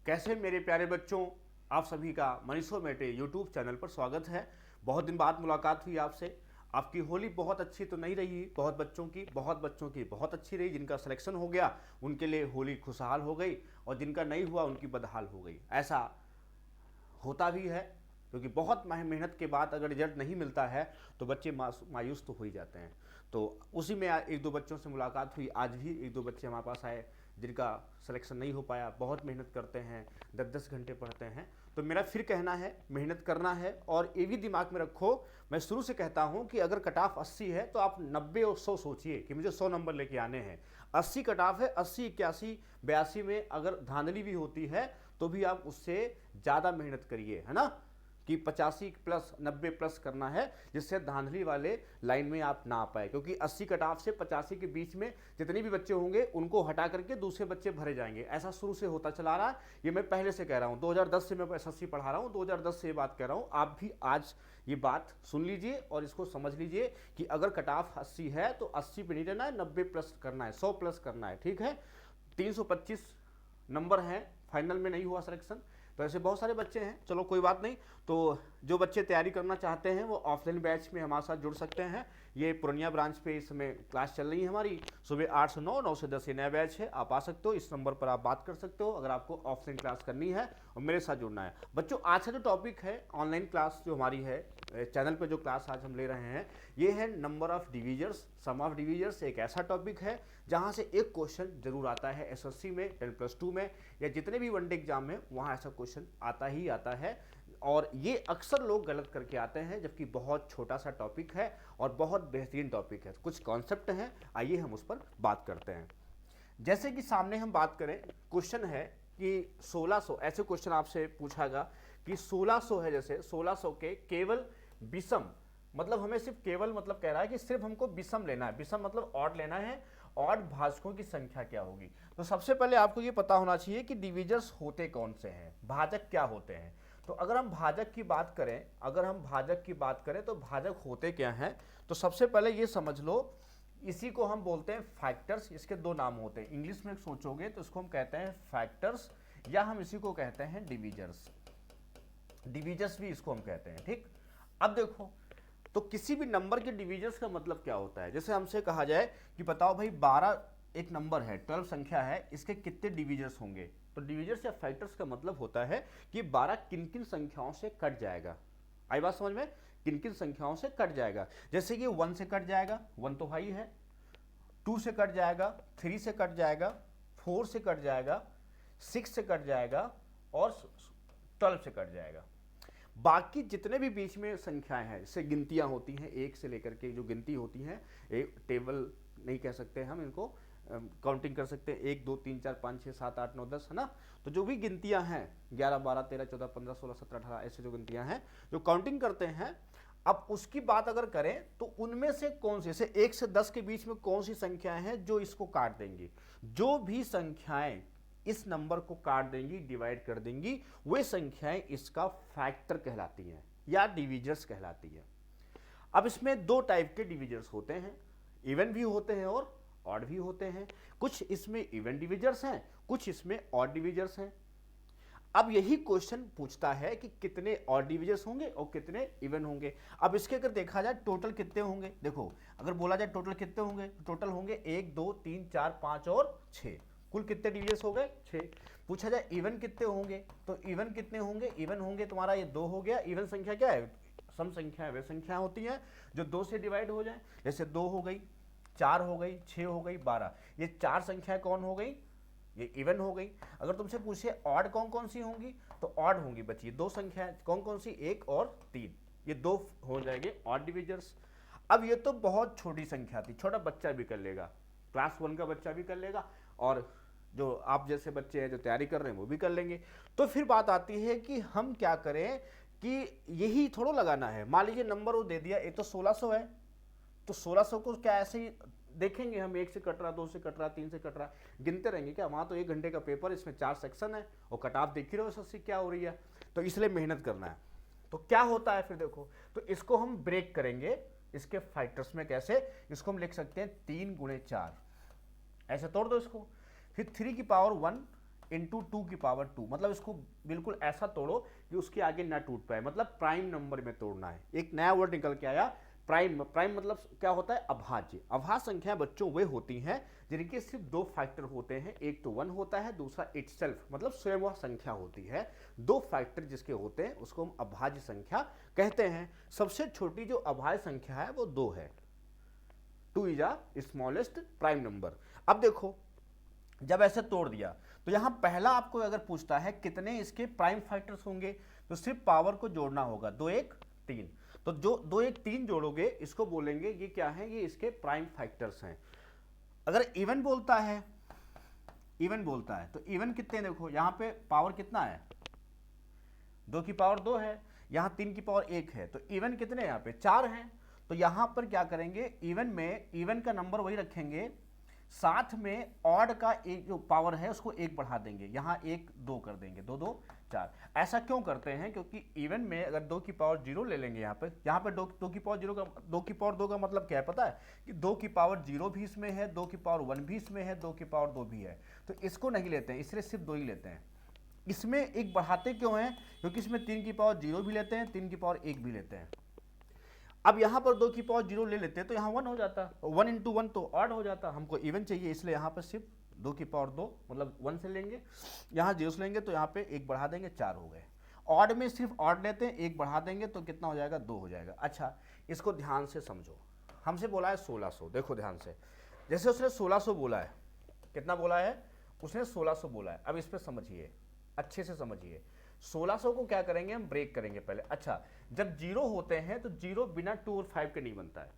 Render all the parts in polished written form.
कैसे मेरे प्यारे बच्चों, आप सभी का मनीषो मेटे यूट्यूब चैनल पर स्वागत है। बहुत दिन बाद मुलाकात हुई आपसे। आपकी होली बहुत अच्छी तो नहीं रही, बहुत बच्चों की बहुत अच्छी रही। जिनका सिलेक्शन हो गया उनके लिए होली खुशहाल हो गई और जिनका नहीं हुआ उनकी बदहाल हो गई। ऐसा होता भी है क्योंकि बहुत मेहनत के बाद अगर रिजल्ट नहीं मिलता है तो बच्चे मायूस तो हो ही जाते हैं। तो उसी में एक दो बच्चों से मुलाकात हुई। आज भी एक दो बच्चे हमारे पास आए जिनका सिलेक्शन नहीं हो पाया। बहुत मेहनत करते हैं, 10-10 घंटे पढ़ते हैं। तो मेरा फिर कहना है मेहनत करना है। और ये भी दिमाग में रखो, मैं शुरू से कहता हूँ कि अगर कट ऑफ 80 है तो आप 90 और 100 सोचिए कि मुझे 100 नंबर लेके आने हैं। 80 कट ऑफ है, 80, 81, 82 में अगर धांधली भी होती है तो भी आप उससे ज़्यादा मेहनत करिए, है ना, कि 85 प्लस 90 प्लस करना है जिससे धांधली वाले लाइन में आप ना आ पाए। क्योंकि 80 कट ऑफ से 85 के बीच में जितने भी बच्चे होंगे उनको हटा करके दूसरे बच्चे भरे जाएंगे। ऐसा शुरू से होता चला रहा है, ये मैं पहले से कह रहा हूँ। 2010 से मैं एसएससी पढ़ा रहा हूँ, 2010 से ये बात कह रहा हूँ। आप भी आज ये बात सुन लीजिए और इसको समझ लीजिए कि अगर कट ऑफ 80 है तो 80 पे नहीं रहना है, 90 प्लस करना है, 100 प्लस करना है। ठीक है, 325 नंबर है, फाइनल में नहीं हुआ सिलेक्शन। तो ऐसे बहुत सारे बच्चे हैं, चलो कोई बात नहीं। तो जो बच्चे तैयारी करना चाहते हैं वो ऑफलाइन बैच में हमारे साथ जुड़ सकते हैं। ये पूर्णिया ब्रांच पे इस समय क्लास चल रही है हमारी, सुबह 8 से 9, 9 से 10 ये नया बैच है। आप आ सकते हो, इस नंबर पर आप बात कर सकते हो अगर आपको ऑफलाइन क्लास करनी है और मेरे साथ जुड़ना है। बच्चों, आज का जो टॉपिक है ऑनलाइन क्लास जो हमारी है, चैनल पे जो क्लास आज हम ले रहे हैं, ये है number of divisors, sum of divisors. एक ऐसा टॉपिक है जहां से एक क्वेश्चन जरूर आता है एसएससी में, 10+2 में, या जितने भी वनडे एग्जाम है वहां ऐसा क्वेश्चन आता ही आता है। और ये अक्सर लोग गलत करके आते हैं, जबकि बहुत छोटा सा टॉपिक है और बहुत बेहतरीन टॉपिक है। कुछ कॉन्सेप्ट हैं, आइए हम उस पर बात करते हैं। जैसे कि सामने हम बात करें, क्वेश्चन है कि 1600, ऐसे क्वेश्चन आपसे पूछागा कि 1600 है, जैसे 1600 के केवल विषम, मतलब हमें सिर्फ केवल मतलब कह रहा है कि सिर्फ हमको विषम लेना है। विषम मतलब ऑड लेना है, ऑड भाजकों की संख्या क्या होगी। तो सबसे पहले आपको ये पता होना चाहिए कि डिविजर्स होते कौन से हैं, भाजक क्या होते हैं। तो अगर हम भाजक की बात करें, तो भाजक होते क्या हैं, तो सबसे पहले ये समझ लो, इसी को हम बोलते हैं फैक्टर्स। इसके दो नाम होते हैं, इंग्लिश में सोचोगे तो इसको हम कहते हैं फैक्टर्स, या हम इसी को कहते हैं डिविजर्स। डिविजर्स भी इसको हम कहते हैं। ठीक, अब देखो, तो किसी भी नंबर के डिविजर्स का मतलब क्या होता है। जैसे हमसे कहा जाए कि बताओ भाई 12 एक नंबर है, 12 संख्या है, इसके कितने डिविजर्स होंगे। तो डिविजर्स या फैक्टर्स का मतलब होता है कि 12 किन किन संख्याओं से कट जाएगा। आई बात समझ में, किन किन संख्याओं से कट जाएगा। जैसे कि 1 से कट जाएगा, 1 तो हाई है, 2 से कट जाएगा, 3 से कट जाएगा, 4 से कट जाएगा, 6 से कट जाएगा और 12 से कट जाएगा। बाकी जितने भी बीच में संख्याएं हैं, इससे गिनतियां होती हैं, 1 से लेकर के जो गिनती होती हैं, एक टेबल नहीं कह सकते हम इनको, काउंटिंग कर सकते हैं, 1 2 3 4 5 6 7 8 9 10, है ना। तो जो भी गिनतियां हैं, 11 12 13 14 15 16 17 18, ऐसे जो गिनतियां हैं जो काउंटिंग करते हैं, अब उसकी बात अगर करें तो उनमें से कौन से, जैसे 1 से 10 के बीच में कौन सी संख्याएं हैं जो इसको काट देंगी। जो भी संख्याएं इस नंबर को काट देंगी, डिवाइड कर देंगी, वे संख्याएं इसका फैक्टर कहलाती हैं या डिविजर्स कहलाती है। अब इसमें दो टाइप के डिविजर्स होते हैं, इवन भी होते हैं और ऑड भी होते हैं। कुछ इसमें इवन डिविजर्स हैं, कुछ इसमें ऑड डिविजर्स हैं। अब यही क्वेश्चन पूछता है कि कितने ऑड डिविजर्स होंगे और कितने इवन होंगे। अब इसके अगर देखा जाए टोटल कितने होंगे, देखो अगर बोला जाए टोटल कितने होंगे, टोटल होंगे 1 2 3 4 5 और 6, कुल कितने डिविजर्स हो गए 6। पूछा जाए इवन कितने होंगे, तो इवन कितने होंगे, इवन होंगे तुम्हारा ये 2 हो गया। इवन संख्या क्या है, सम संख्या है, वे संख्या होती हैं जो 2 से डिवाइड हो जाए। जैसे 2 हो गई, 4 हो गई, 6 हो गई, 12, ये 4 संख्या कौन हो गई, ये इवन हो गई। अगर तुमसे पूछे ऑड कौन कौन सी होंगी, तो ऑड होंगी बची 2 संख्याएं, कौन कौन सी, 1 और 3, ये 2 हो जाएंगे ऑड डिविजर्स। अब ये तो बहुत छोटी संख्या थी, छोटा बच्चा भी कर लेगा, क्लास 1 का बच्चा भी कर लेगा और जो आप जैसे बच्चे हैं जो तैयारी कर रहे हैं वो भी कर लेंगे। तो फिर बात आती है कि हम क्या करें, कि यही थोड़ा लगाना है। मान लीजिए नंबर वो दे दिया, ये तो 1600 है, तो 1600 को क्या ऐसे ही देखेंगे हम, 1 से कट रहा, 2 से कट रहा, 3 से कट रहा, गिनते रहेंगे क्या। वहां तो 1 घंटे का पेपर, इसमें 4 सेक्शन है और कट ऑफ देख ही रहे हो सबसे क्या हो रही है, तो इसलिए मेहनत करना है। तो क्या होता है फिर देखो, तो इसको हम ब्रेक करेंगे इसके फैक्टर्स में। कैसे, इसको हम लिख सकते हैं 3 × 4, ऐसे तोड़ दो इसको। फिर 3 की पावर 1 इंटू 2 की पावर 2, मतलब इसको बिल्कुल ऐसा तोड़ो कि उसके आगे ना टूट पाए, मतलब प्राइम नंबर में तोड़ना है। एक नया वर्ड निकल के आया प्राइम। प्राइम मतलब क्या होता है? अभाज्य। अभाज्य संख्या बच्चों वे होती हैं जिनके सिर्फ दो फैक्टर होते हैं, एक तो 1 होता है, दूसरा इटसेल्फ मतलब स्वयं वह संख्या होती है। दो फैक्टर जिसके होते हैं उसको हम अभाज्य संख्या कहते हैं। सबसे छोटी जो अभाज्य संख्या है वो 2 है। 2 is a smallest prime number. अब देखो, जब ऐसे तोड़ दिया तो यहां पहला आपको अगर पूछता है कितने इसके प्राइम फैक्टर्स होंगे, तो सिर्फ पावर को जोड़ना होगा, 2 1 3। तो जो 2 1 3 जोड़ोगे इसको बोलेंगे ये क्या है? ये इसके प्राइम फैक्टर्स हैं। अगर इवन बोलता है, इवन बोलता है तो इवन कितने, देखो यहां पे पावर कितना है? 2 की पावर 2 है, यहां 3 की पावर 1 है, तो इवन कितने यहां पे 4 हैं। तो यहां पर क्या करेंगे? इवन में इवन का नंबर वही रखेंगे, साथ में ऑड का एक जो पावर है उसको 1 बढ़ा देंगे, यहां 1 2 कर देंगे, 2 2 4। ऐसा क्यों करते हैं? क्योंकि इवन में अगर 2 की पावर 0 ले लेंगे, यहाँ पे 2 की पावर 0 का 2 की पावर 2 का मतलब क्या है पता है? कि 2 की पावर 0 भी इसमें है, 2 की पावर 1 भी इसमें है, 2 की पावर 2 भी है। तो इसको नहीं लेते हैं, इसलिए सिर्फ 2 ही लेते हैं। इसमें एक बढ़ाते क्यों हैं? क्योंकि इसमें 3 की पावर 0 भी लेते हैं, 3 की पावर 1 भी लेते हैं। अब यहां पर 2 की पावर 0 ले लेते हैं तो यहां 1 हो जाता, 1 इंटू 1 तो ऑड हो जाता। हमको इवन चाहिए, इसलिए यहां पर सिर्फ 2 की पावर 2 मतलब 1 से लेंगे, यहां 0 से लेंगे तो यहां पे 1 बढ़ा देंगे, 4 हो गए। ऑड में सिर्फ ऑड लेते हैं, 1 बढ़ा देंगे तो कितना हो जाएगा? 2 हो जाएगा। अच्छा, इसको ध्यान से समझो। हमसे बोला है 1600, देखो ध्यान से, जैसे उसने 1600 बोला है, कितना बोला है? उसने 1600 बोला है। अब इस पर समझिए, अच्छे से समझिए। 1600 को क्या करेंगे? हम ब्रेक करेंगे पहले। अच्छा, जब 0 होते हैं तो 0 बिना 2 और 5 के नहीं बनता है,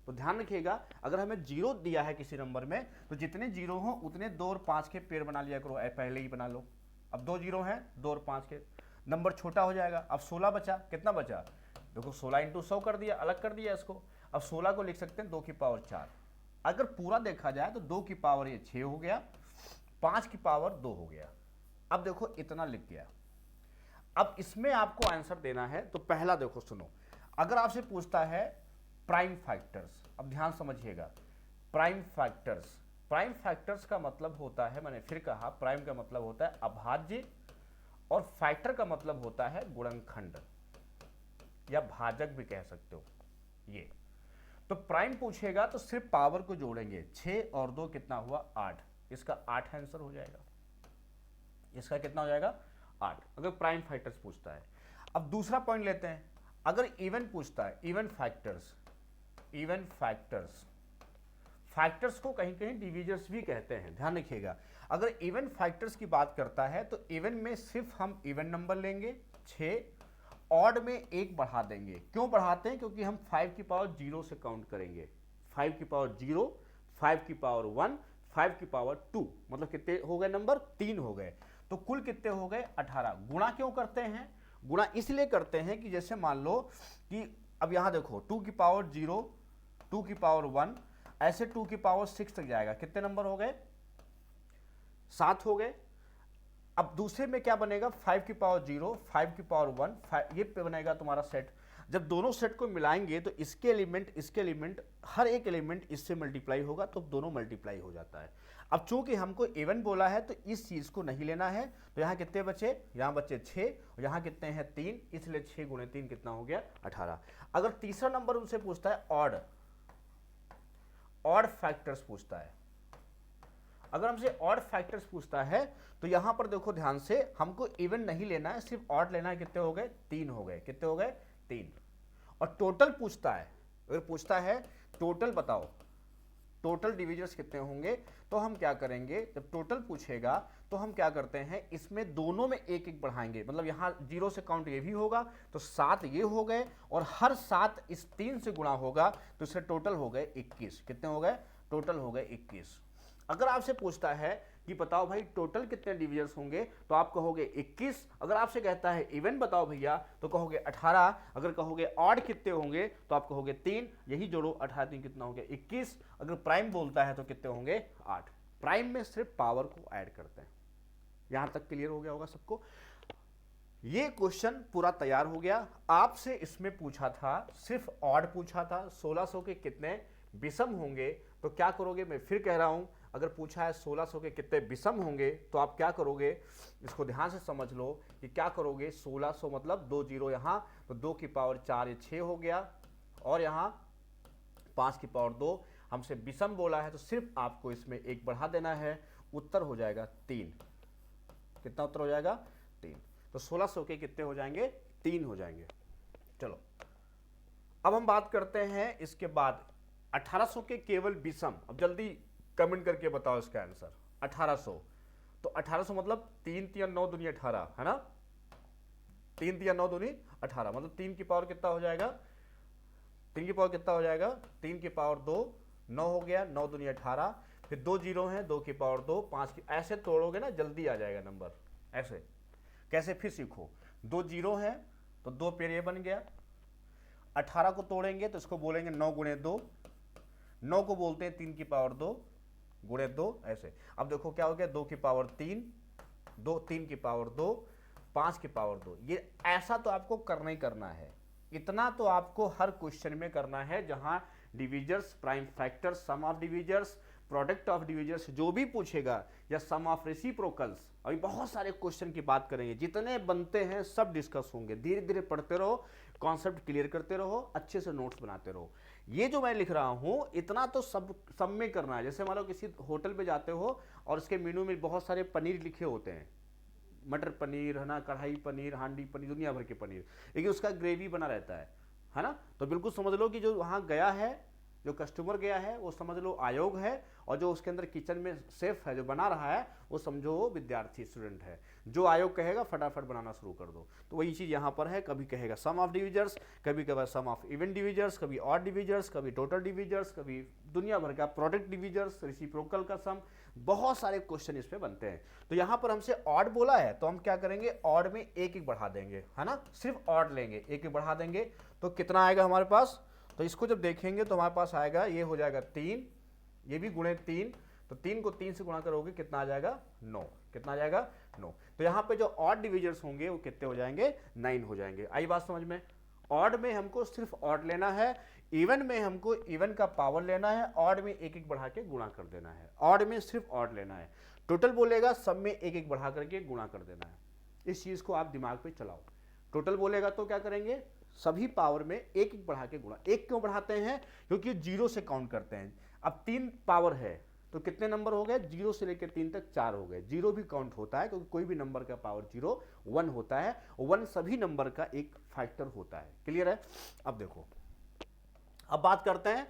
तो ध्यान रखिएगा। अगर हमें 0 दिया है किसी नंबर में तो जितने 0 हो उतने 2 और 5 के पेड़ बना लिया करो, पहले ही बना लो। अब 2 0 हैं, 2 और 5 के, नंबर छोटा हो जाएगा। अब 16 बचा, कितना बचा? देखो 16 इंटू 100 कर दिया, अलग कर दिया इसको। अब 16 को लिख सकते हैं 2 की पावर 4। अगर पूरा देखा जाए तो 2 की पावर ये 6 हो गया, 5 की पावर 2 हो गया। अब देखो इतना लिख दिया। अब इसमें आपको आंसर देना है, तो पहला देखो सुनो, अगर आपसे पूछता है प्राइम फैक्टर्स, अब ध्यान समझिएगा, प्राइम फैक्टर्स, प्राइम फैक्टर्स का मतलब होता है, मैंने फिर कहा प्राइम का मतलब होता है अभाज्य, और फैक्टर का मतलब होता है गुणनखंड या भाजक भी कह सकते हो। ये तो प्राइम पूछेगा तो सिर्फ पावर को जोड़ेंगे, 6 और 2 कितना हुआ? 8। इसका 8 आंसर हो जाएगा। इसका कितना हो जाएगा? 8, अगर प्राइम फैक्टर्स पूछता है। अब दूसरा पॉइंट लेते हैं, अगर इवन पूछता है, even factors, even factors, factors को कहीं कहीं डिविजर्स भी कहते हैं, ध्यान रखिएगा। अगर इवन फैक्टर्स की बात करता है तो इवन में सिर्फ हम इवन नंबर लेंगे 6, ऑड में 1 बढ़ा देंगे। क्यों बढ़ाते हैं? क्योंकि हम 5 की पावर 0 से काउंट करेंगे। 5 की पावर 0, 5 की पावर 1, 5 की पावर 2, मतलब कितने हो गए नंबर? 3 हो गए। तो कुल कितने हो गए? 18। गुणा क्यों करते हैं? गुणा इसलिए करते हैं कि जैसे मान लो कि अब यहां देखो 2 की पावर 0, 2 की पावर 1, ऐसे 2 की पावर 6 तक जाएगा। कितने नंबर हो गए? 7 हो गए। अब दूसरे में क्या बनेगा? 5 की पावर 0, 5 की पावर 1, ये पे बनेगा तुम्हारा सेट। जब दोनों सेट को मिलाएंगे तो इसके एलिमेंट हर एक एलिमेंट इससे मल्टीप्लाई होगा, तो दोनों मल्टीप्लाई हो जाता है। अब चूंकि हमको इवन बोला है तो इस चीज को नहीं लेना है, तो यहां कितने बचे? यहां बचे 6, और यहां कितने हैं? 3, इसलिए 6 गुणे 3 कितना हो गया? 18। अगर तीसरा नंबर उनसे पूछता है ऑड, ऑड फैक्टर्स पूछता है, अगर हमसे ऑड फैक्टर्स पूछता है तो यहां पर देखो ध्यान से, हमको इवन नहीं लेना है, सिर्फ ऑड लेना है। कितने हो गए? 3 हो गए। कितने हो गए? 3। और टोटल पूछता है, अगर पूछता है टोटल बताओ, टोटल डिविजर्स कितने होंगे, तो हम क्या करेंगे? जब टोटल पूछेगा तो हम क्या करते हैं, इसमें दोनों में 1 1 बढ़ाएंगे, मतलब यहां 0 से काउंट ये भी होगा, तो 7 ये हो गए, और हर 7 इस 3 से गुणा होगा, तो इससे टोटल हो गए 21। कितने हो गए? टोटल हो गए 21। अगर आपसे पूछता है कि बताओ भाई टोटल कितने डिविजर्स होंगे, तो आप कहोगे 21। अगर आपसे कहता है इवन बताओ भैया, तो कहोगे 18। अगर कहोगे ऑड कितने होंगे, तो आप कहोगे 3। यही जोड़ो, 18 3 कितना हो गया? 21। अगर प्राइम बोलता है तो कितने होंगे? 8। प्राइम में सिर्फ पावर को ऐड करते हैं। यहां तक क्लियर हो गया होगा सबको? ये क्वेश्चन पूरा तैयार हो गया। आपसे इसमें पूछा था, सिर्फ ऑड पूछा था, 1600 के कितने विषम होंगे, तो क्या करोगे? मैं फिर कह रहा हूं, अगर पूछा है 1600 के कितने विषम होंगे तो आप क्या करोगे, इसको ध्यान से समझ लो कि क्या करोगे। 1600 मतलब 2 जीरो यहाँ, तो 2 की पावर 4 ये 6 हो गया, और यहाँ 5 की पावर 2। हमसे विषम बोला है तो सिर्फ आपको इसमें एक बढ़ा देना है, उत्तर हो जाएगा 3। कितना उत्तर हो जाएगा? 3। तो 1600 के कितने हो जाएंगे? 3 हो जाएंगे। चलो अब हम बात करते हैं इसके बाद 1800 के केवल विषम। अब जल्दी कमेंट करके बताओ इसका आंसर। 1800, तो 1800 मतलब 3 तिया 9 दूनी 18 है ना, 3 तिया 9 दूनी 18, मतलब 3 की पावर कितना हो जाएगा? 3 की पावर कितना हो जाएगा? 3 की पावर 2, 9 हो गया, 9 दूनी 18, फिर 2 जीरो हैं, 2 की पावर 2, 5 की, ऐसे तोड़ोगे ना जल्दी आ जाएगा नंबर। ऐसे कैसे फिर सीखो, 2 जीरो हैं तो 2 पेड़ ये बन गया। 18 को तोड़ेंगे तो इसको बोलेंगे 9 गुणे 2, 9 को बोलते हैं 3 की पावर 2 गुणे 2, ऐसे। अब देखो क्या हो गया, 2 की पावर 3, 2 3 की पावर 2, 5 की पावर 2। ये ऐसा तो आपको करना ही करना है, इतना तो आपको हर क्वेश्चन में करना है जहां divisors, prime factors, sum of divisors, product of divisors जो भी पूछेगा, या सम ऑफ रेसिप्रोकल्स। अभी बहुत सारे क्वेश्चन की बात करेंगे, जितने बनते हैं सब डिस्कस होंगे। धीरे धीरे पढ़ते रहो, कॉन्सेप्ट क्लियर करते रहो, अच्छे से नोट्स बनाते रहो। ये जो मैं लिख रहा हूं इतना तो सब में करना है। जैसे मान लो किसी होटल पे जाते हो और उसके मेनू में बहुत सारे पनीर लिखे होते हैं, मटर पनीर है ना, कढ़ाई पनीर, हांडी पनीर, दुनिया भर के पनीर, लेकिन उसका ग्रेवी बना रहता है ना। तो बिल्कुल समझ लो कि जो वहाँ गया है, जो कस्टमर गया है, वो समझ लो आयोग है, और जो उसके अंदर किचन में शेफ है जो बना रहा है वो समझो वो विद्यार्थी, स्टूडेंट है। जो आयोग कहेगा फटाफट बनाना शुरू कर दो। तो वही चीज़ यहाँ पर है, कभी कहेगा सम ऑफ डिविजर्स, कभी कहेगा सम ऑफ इवन डिविजर्स, कभी ऑड डिविजर्स, कभी टोटल डिविजर्स, कभी दुनिया भर का प्रोडक्ट डिविजर्स, रेसिप्रोकल का सम, बहुत सारे क्वेश्चन इस पे बनते हैं। तो यहाँ पर हमसे ऑड बोला है तो हम क्या करेंगे, ऑड में एक एक बढ़ा देंगे, है ना, सिर्फ ऑड लेंगे, एक एक बढ़ा देंगे। तो कितना आएगा हमारे पास, तो इसको जब देखेंगे तो हमारे पास आएगा, ये हो जाएगा 3, ये भी गुणे 3, तो 3 को 3 से गुणा करोगे कितना आ जाएगा? 9। कितना आ जाएगा? 9। तो यहाँ पे जो ऑड डिविजर्स होंगे वो कितने हो जाएंगे? 9 हो जाएंगे। आई बात समझ में? ऑड में हमको सिर्फ ऑड लेना है, इवन में हमको इवन का पावर लेना है, ऑड में एक एक बढ़ा के गुणा कर देना है। ऑड में सिर्फ ऑड लेना है, टोटल बोलेगा सब में एक एक बढ़ा करके गुणा कर देना है। इस चीज को आप दिमाग पे चलाओ। टोटल बोलेगा तो क्या करेंगे, सभी पावर में एक एक बढ़ा के गुणा। एक क्यों बढ़ाते हैं? क्योंकि जीरो से काउंट करते हैं। अब 3 पावर है तो कितने नंबर हो गए? 0 से लेकर 3 तक 4 हो गए। जीरो भी काउंट होता है क्योंकि कोई भी नंबर का पावर 0 1 होता है, 1 सभी नंबर का एक फैक्टर होता है। क्लियर है? अब देखो, अब बात करते हैं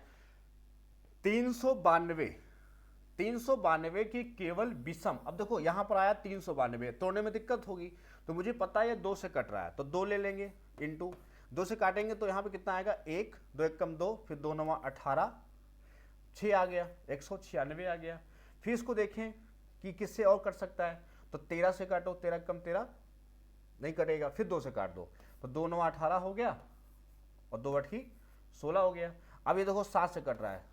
392 की केवल विषम। अब देखो यहां पर आया 392, तोड़ने में दिक्कत होगी, तो मुझे पता है ये 2 से कट रहा है तो 2 ले लेंगे, इंटू 2 से काटेंगे तो यहां पे कितना आएगा? 1, 2 1 कम 2, फिर 2 9 18, 6 आ गया, 196 आ गया। फिर इसको देखें कि किससे और कट सकता है, तो 13 से काटो, 13 कम 13 नहीं कटेगा, फिर 2 से काट दो, तो 2 9 18 हो गया और 2 8 16 हो गया। अब ये देखो 7 से कट रहा है,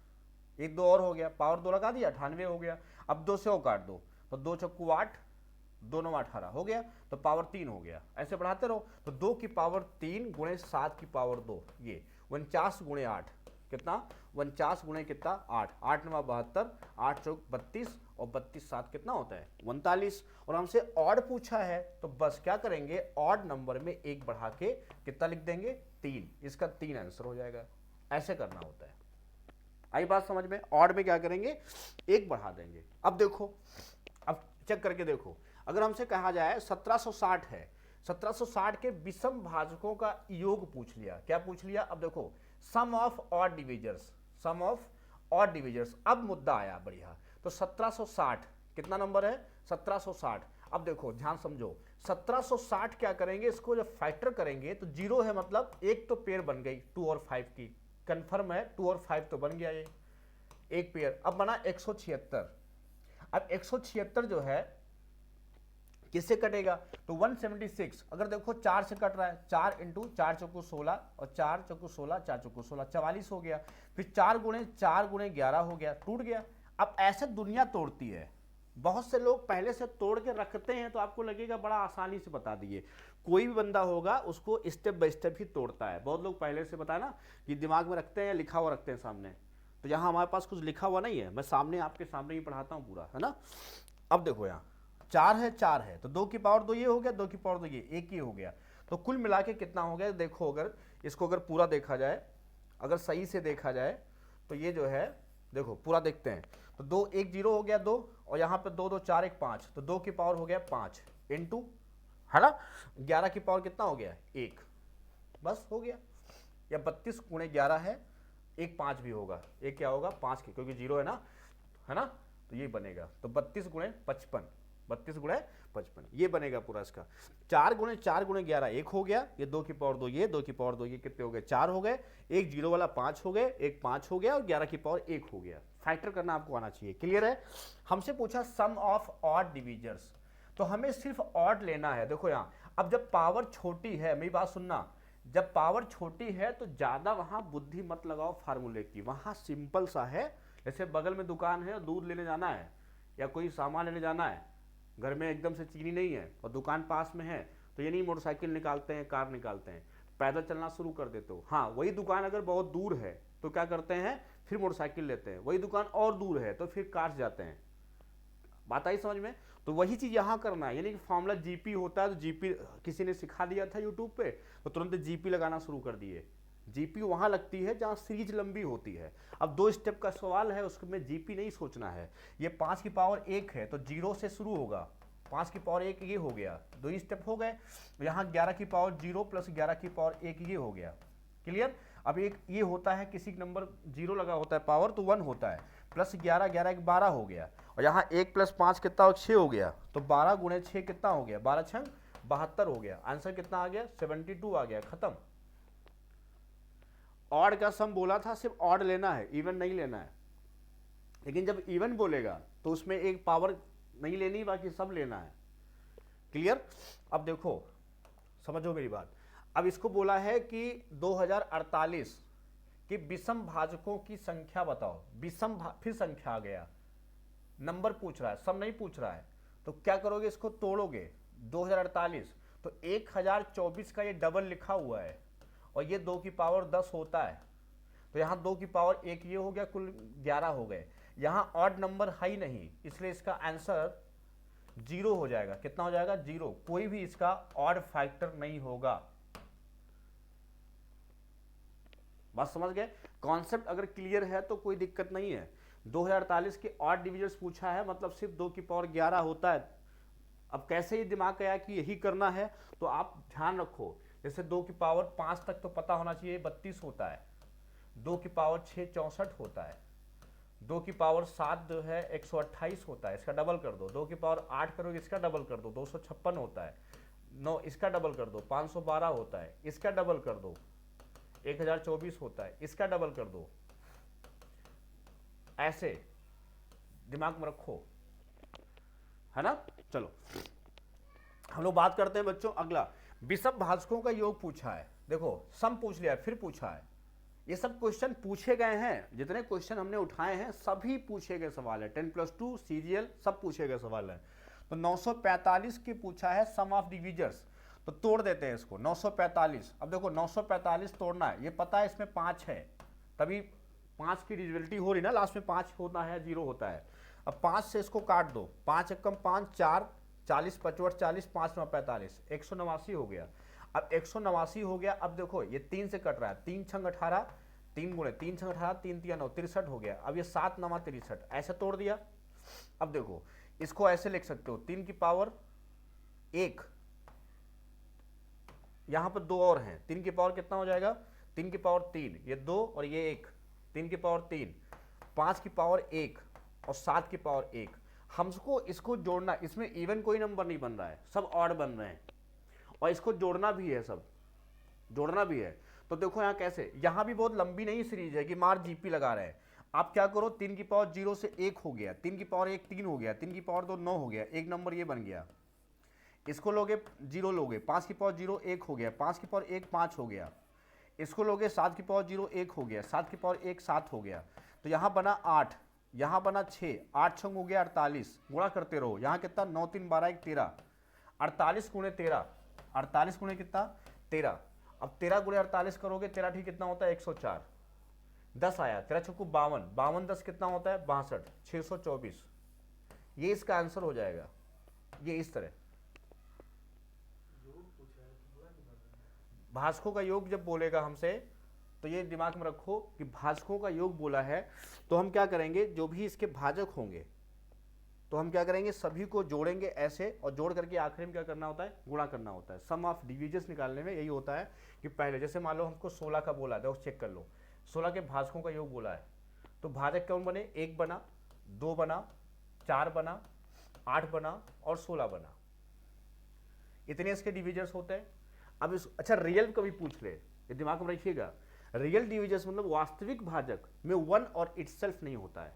1 2 और हो गया, पावर 2 लगा दिया, 98 हो गया। अब 2 से और काट दो, तो 2 चक्कू 8, 2 9 18 हो गया, तो पावर 3 हो गया। ऐसे बढ़ाते रहो, तो 2 की पावर 3 गुणे 7 की पावर 2, ये 49 गुणे 8, कितना? 49 गुणे कितना? 8, 8 9 72, 8 चौक 32, और 32 7 कितना होता है? 39। और हमसे ऑड पूछा है तो बस क्या करेंगे, ऑड नंबर में एक बढ़ा के कितना लिख देंगे? 3। इसका 3 आंसर हो जाएगा। ऐसे करना होता है। आई बात समझ में? ऑड में क्या करेंगे, एक बढ़ा देंगे। अब देखो, अब चेक करके देखो, अगर हमसे कहा जाए 1760 है, 1760 के विषम भाजकों का योग पूछ लिया। क्या पूछ लिया? अब देखो, sum of odd divisors, sum of odd divisors. अब मुद्दा आया बढ़िया, तो 1760 कितना नंबर है? 1760। अब देखो ध्यान समझो, 1760 क्या करेंगे, इसको जब फैक्टर करेंगे तो 0 है, मतलब एक तो पेयर बन गई 2 और 5 की, कंफर्म है, 2 और 5 तो बन गया ये एक पेयर। अब बना 176। अब 176 जो है किससे कटेगा, तो 176। अगर देखो 4 से कट रहा है, 4 इंटू 4 चौको 16, और 4 चौको 16, 4 चौको 16, 44 हो गया। फिर 4 गुणे 11 हो गया, टूट गया। अब ऐसे दुनिया तोड़ती है, बहुत से लोग पहले से तोड़ के रखते हैं, तो आपको लगेगा बड़ा आसानी से बता दिए। कोई भी बंदा होगा उसको स्टेप बाय स्टेप ही तोड़ता है। बहुत लोग पहले से बताया ना कि दिमाग में रखते हैं, लिखा हुआ रखते हैं सामने, तो यहाँ हमारे पास कुछ लिखा हुआ नहीं है, मैं सामने आपके सामने ही पढ़ाता हूँ पूरा, है ना। अब देखो यहाँ 4 है तो 2 की पावर 2 ये हो गया, 2 की पावर 2 ये, एक ये हो गया। तो कुल मिला के कितना हो गया देखो, अगर इसको अगर पूरा देखा जाए, अगर सही से देखा जाए तो ये जो है देखो पूरा देखते हैं, तो 2 1 0 हो गया 2, और यहाँ पे 2 2 4 1 5, तो 2 की पावर हो गया 5 इंटू, है ना, 11 की पावर कितना हो गया 1, बस हो गया। या 32 गुणे 11 है, एक 5 भी होगा, एक क्या होगा 5 की, क्योंकि 0 है ना, तो ये बनेगा। तो 32 गुणे 55, 32 गुणे 55 ये बनेगा पूरा इसका। 4 गुणे 11 1 हो गया, ये 2 की पावर 2 ये, 2 की पावर 2 ये, कितने हो गए 4 हो गए, एक 0 वाला 5 हो गए, एक 5 हो गया, और 11 की पावर 1 हो गया। फैक्टर करना आपको आना चाहिए, क्लियर है। हमसे पूछा सम ऑफ ऑड डिविजर्स, तो हमें सिर्फ ऑड लेना है। देखो यहाँ अब जब पावर छोटी है, मेरी बात सुनना, जब पावर छोटी है तो ज्यादा वहां बुद्धि मत लगाओ फार्मूले की, वहां सिंपल सा है। जैसे बगल में दुकान है, दूध लेने जाना है या कोई सामान लेने जाना है, घर में एकदम से चीनी नहीं है और दुकान पास में है, तो ये नहीं मोटरसाइकिल निकालते हैं, कार निकालते हैं, पैदल चलना शुरू कर देते हो। हाँ, वही दुकान अगर बहुत दूर है तो क्या करते हैं, फिर मोटरसाइकिल लेते हैं, वही दुकान और दूर है तो फिर कार से जाते हैं। बात आई समझ में। तो वही चीज यहाँ करना है, यानी कि फॉर्मूला जीपी होता है, तो जीपी किसी ने सिखा दिया था यूट्यूब पे, तो तुरंत जीपी लगाना शुरू कर दिए। जीपी वहां लगती है जहां सीरीज लंबी होती है। अब 2 स्टेप का सवाल है, उसमें जीपी नहीं सोचना है। ये 5 की पावर 1 है तो 0 से शुरू होगा, 5 की पावर 1 ये हो गया, 2 स्टेप हो गए। यहाँ 11 की पावर 0 प्लस 11 की पावर 1 ये हो गया, क्लियर। अब एक ये होता है, किसी नंबर 0 लगा होता है पावर तो 1 होता है, प्लस 11 11 एक 12 हो गया, और यहाँ 1 प्लस 5 कितना 6 हो गया, तो 12 गुणे 6 कितना हो गया, 12 छंग 72 हो गया। आंसर कितना आ गया 72 आ गया, खत्म। ऑड का सम बोला था, सिर्फ ऑड लेना है, इवन नहीं लेना है। लेकिन जब इवन बोलेगा तो उसमें एक पावर नहीं लेनी, बाकी सब लेना है, क्लियर। अब देखो समझो मेरी बात। अब इसको बोला है कि 2048 कि विषम भाजकों की संख्या बताओ। फिर संख्या आ गया, नंबर पूछ रहा है, सब नहीं पूछ रहा है। तो क्या करोगे, इसको तोड़ोगे 2048, तो 1024 का ये डबल लिखा हुआ है, और ये 2 की पावर 10 होता है, तो यहाँ 2 की पावर 1 ये हो गया, कुल 11 हो गए। यहाँ ऑड नंबर है ही नहीं, इसलिए इसका आंसर 0 हो जाएगा। कितना हो जाएगा 0, कोई भी इसका ऑड फैक्टर नहीं होगा। बात समझ गए, कॉन्सेप्ट अगर क्लियर है तो कोई दिक्कत नहीं है। 2048 के ऑड डिविजन्स पूछा है, मतलब सिर्फ 2 की पावर 11 होता है। अब कैसे ये दिमाग आया कि यही करना है, तो आप ध्यान रखो, जैसे 2 की पावर 5 तक तो पता होना चाहिए 32 होता है, 2 की पावर 6 64 होता है, 2 की पावर 7 जो है 128 होता है, इसका डबल कर दो। 2 की पावर 8 करोगे, इसका डबल कर दो, 256 होता है। 9 इसका डबल कर दो, 512 होता है, इसका डबल कर दो, 1024 होता है, इसका डबल कर दो। ऐसे दिमाग में रखो, है ना। चलो हम लोग बात करते हैं बच्चों, अगला विषम भाजकों का योग पूछा है। देखो सम पूछ लिया, फिर पूछा है, ये सब क्वेश्चन पूछे गए हैं, जितने क्वेश्चन हमने उठाए हैं सभी पूछे गए सवाल है, 10+2 सीरियल सब पूछे गए सवाल है। तो 945 की पूछा है सम ऑफ डिविजर्स, तो तोड़ देते हैं इसको 945। अब देखो 945 तोड़ना है, ये पता है इसमें 5 है, तभी 5 की डिविजिबिलिटी हो रही ना, लास्ट में 5 होता है 0 होता है। अब 5 से इसको काट दो, 5 एकम 5 4 40 55 40 5 9 45 189 हो गया। अब 189 हो गया। अब देखो ये 3 से कट रहा है, 3 छंग 18, 3 गुणे 3 छंग 18, 3 3 9 63 हो गया। अब ये 7 9 63 ऐसे तोड़ दिया। अब देखो इसको ऐसे लिख सकते हो, 3 की पावर 1, यहां पर 2 और हैं, 3 की पावर कितना हो जाएगा, 3 की पावर 3, ये 2 और ये 1, 3 की पावर 3, 5 की पावर 1 और 7 की पावर 1। हमको इसको जोड़ना, इसमें इवन कोई नंबर नहीं बन रहा है, सब ऑड बन रहे हैं, और इसको जोड़ना भी है, सब जोड़ना भी है। तो देखो यहाँ कैसे, यहाँ भी बहुत लंबी नहीं सीरीज है कि मार जीपी लगा रहे हैं। आप क्या करो, 3 की पावर 0 से 1 हो गया, 3 की पावर 1 3 हो गया, 3 की पावर 2 9 हो गया, एक नंबर ये बन गया। इसको लोगे 0 लोगे, 5 की पावर 0 1 हो गया, 5 की पावर 1 5 हो गया। इसको लोगे 7 की पावर 0 1 हो गया, 7 की पावर 1 7 हो गया। तो यहाँ बना 8, यहाँ बना 6, 8 छंग हो गया 48, गुणा करते रहो। यहाँ कितना 9 3 12 1 13, 48 गुणे 13, 48 गुणे कितना 13। अब 13 गुणे 48 करोगे, 13 ठीक कितना होता है 104। 10 आया, 13 चौको 52, 52 10 कितना होता है 62, 624। ये इसका आंसर हो जाएगा, ये इस तरह। भाजकों का योग जब बोलेगा हमसे तो ये दिमाग में रखो कि भाजकों का योग बोला है तो हम क्या करेंगे, जो भी इसके भाजक होंगे तो हम क्या करेंगे, सभी को जोड़ेंगे ऐसे, और जोड़ करके आखिरी में क्या करना होता है, गुणा करना होता है। सम ऑफ डिविजन्स निकालने में यही होता है कि पहले जैसे मान लो हमको 16 का बोला था, उस चेक कर लो, 16 के भाजकों का योग बोला है तो भाजक कौन बने, 1 बना, 2 बना, 4 बना, 8 बना और 16 बना। इतने इसके डिविजन्स होते हैं। अब इस अच्छा रियल कभी पूछ ले, ये दिमाग में रखिएगा, रियल डिविजन्स मतलब वास्तविक भाजक में 1 और इटसेल्फ नहीं होता है।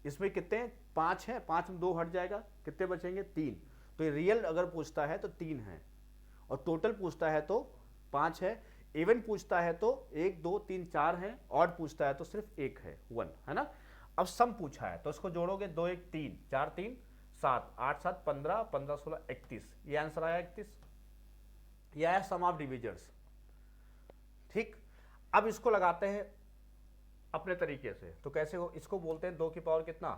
इसमें कितने 5 हैं, 5 में 2 हट जाएगा, कितने बचेंगे 3। तो ये रियल अगर पूछता है तो 3 है, और टोटल पूछता है तो 5 है, इवन पूछता है तो 1 2 3 4 है, ऑड पूछता है तो सिर्फ 1 है 1, है ना। अब सम पूछा है तो इसको जोड़ोगे, 2 1 3 4 3 7 8 7 15 15 16 31, ये आंसर आया 31। यह है सम ऑफ डिविजर्स। ठीक, अब इसको लगाते हैं अपने तरीके से, तो कैसे हो, इसको बोलते हैं 2 की पावर कितना,